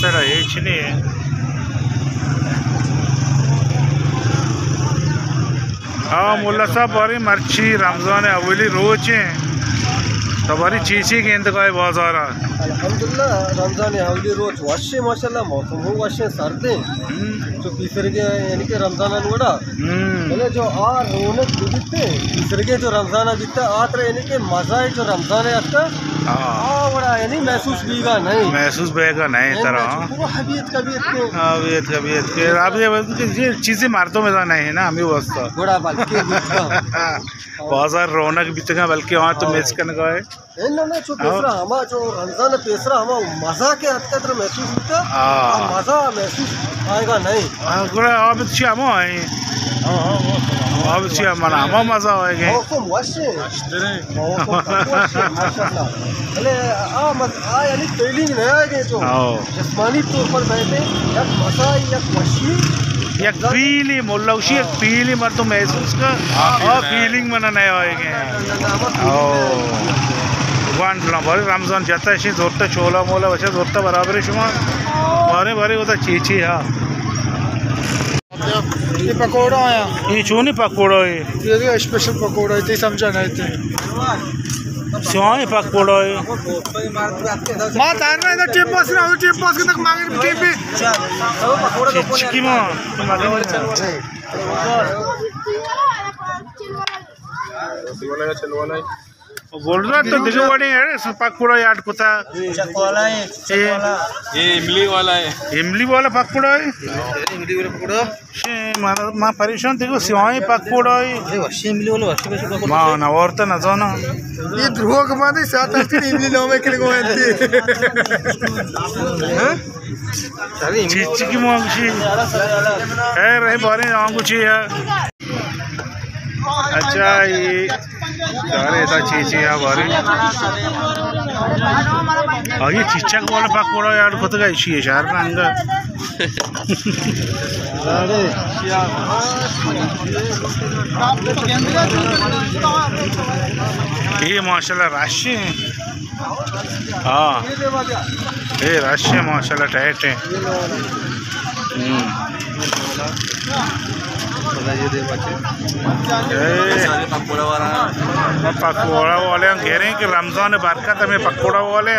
ସେଟା ହେଇଛିନି हाँ मुल्ला साहब बारी मर्ची रमज़ान अवली रोज तो बारी चीची गेंद का है बहुत सारा अल्हम्दुलिल्लाह रमज़ान अवली रोज वशे माशाल्लाह मौसम हो वशे सर्दे जो तीसरे यानी कि रमज़ान अनुड़ा पहले जो आ रौनक दिखते तीसरे जो रमज़ान दिखता आत्र यानी कि मज़ा है जो रमज़ान है आपका बड़ा यानी महसूस बीगा नहीं तरह हबीयत कबीयत के अब ये चीज़ें मारतो में नहीं है ना हमें वास्ता बड़ा बल्कि बहुत सारा रौनक बीतेगा बल्कि वहाँ तो मैच करने का है ना जो पेसरा हमा जो रमज़ान पेसरा हमा मज़ा के हद तक महसूस होता मज़ा महसूस आएगा नहीं अब हम अब मन हम मज़ा आएगा मौसम वशे माशाल्लाह अरे यानी ट्रेनिंग नहीं आएगी जो जिस्मानी तौर पर बैठे एक मज़ा एक वशी एक फीली मोल्लौशी एक फीली मर तो महसूस का और फीलिंग मना नहीं आएंगे भारी रमज़ान जाता है जोरता छोला मोला वैसे जोरता बराबर है शुमा भारी भारी होता चीची हाँ ये पकोड़ा आया ये चूनी पकोड़ा है ये स्पेशल पकोड़ा है समझा नहीं थे सिवाई पकोड़ा है मां तार में इधर टिप पास के तक मांगे टिप भी चिकी मां तो मांगे चलवाना बोल रहा तो दिखो बड़ी है पकोड़ा यार कुता चकवाला है ये इमली वाला पकोड़ा है इमली वाला पकोड़ा मां परेशान देखो सिवाई पकोड़ा है इमली वाला मां ना और तो ना जाना ये ध्रुव के बाद साथ इमली नाम में के गोयंती चीची की मांगशी है रे बारे आंगुची है अच्छा ये अरे ऐसा चीची है बारे ये चिच्चा को वाला पकोड़ा यार खुद का इशी है शहर में अंदर ये माशाल्लाह राशि है हाँ ये राशि माशाल्लाह टाइट है पकौड़ा वाले हम कह रहे हैं कि रमज़ान बरकत में पकौड़ा वाले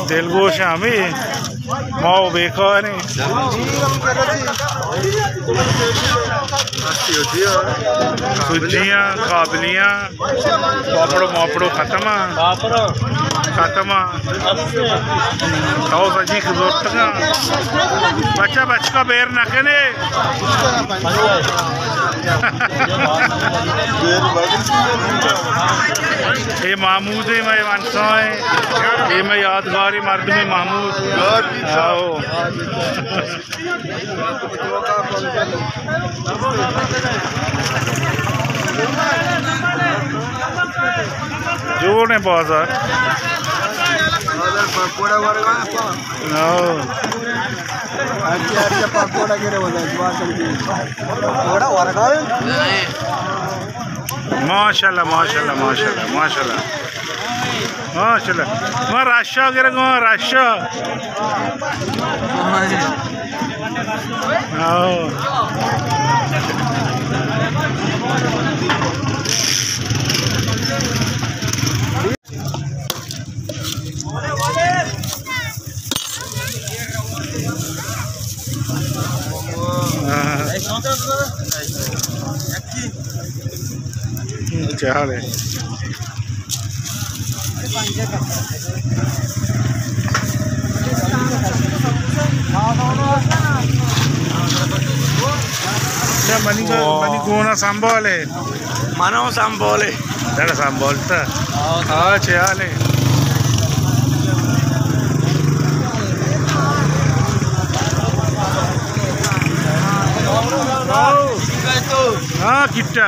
दिल गोश हमें माओ बेको नहीं सूजियाँ काबलियाँ पापड़ो मापड़ो ख़त्म सजी बच्चा का बेर न करे ये महमूद है मैं मानसा है ये मैं यादगारी मर्द में महमूद आओ जोर ने बाजार पकोड़ा वर्गा पकोड़ा के माशाल्लाह माशाल्लाह माशाल्लाह माशाल्लाह माशाल्लाह वहाँ राशा वगैरह वहाँ राशा क्या हाल है मनी गोना सांबोले मानो सांबोले दादा सांबोलता हाँ चाले हाँ किट्टा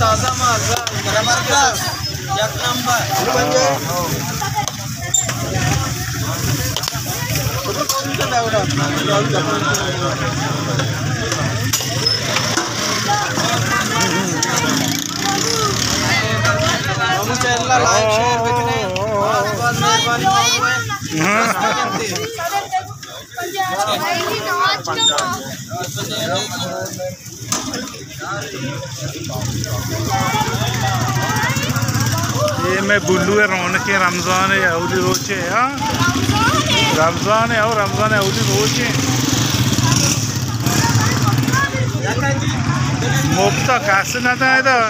ताजा माल जबरदस्त एक नंबर लाइक शेयर बिकने बहुत मेहरबानी ये मैं बुल्लू है रौनक है रमज़ान है यहूदी रोज़ है हाँ रमज़ान है और रमज़ान है यहूदी रोज़ है मुफ्ता कैसे ना था इधर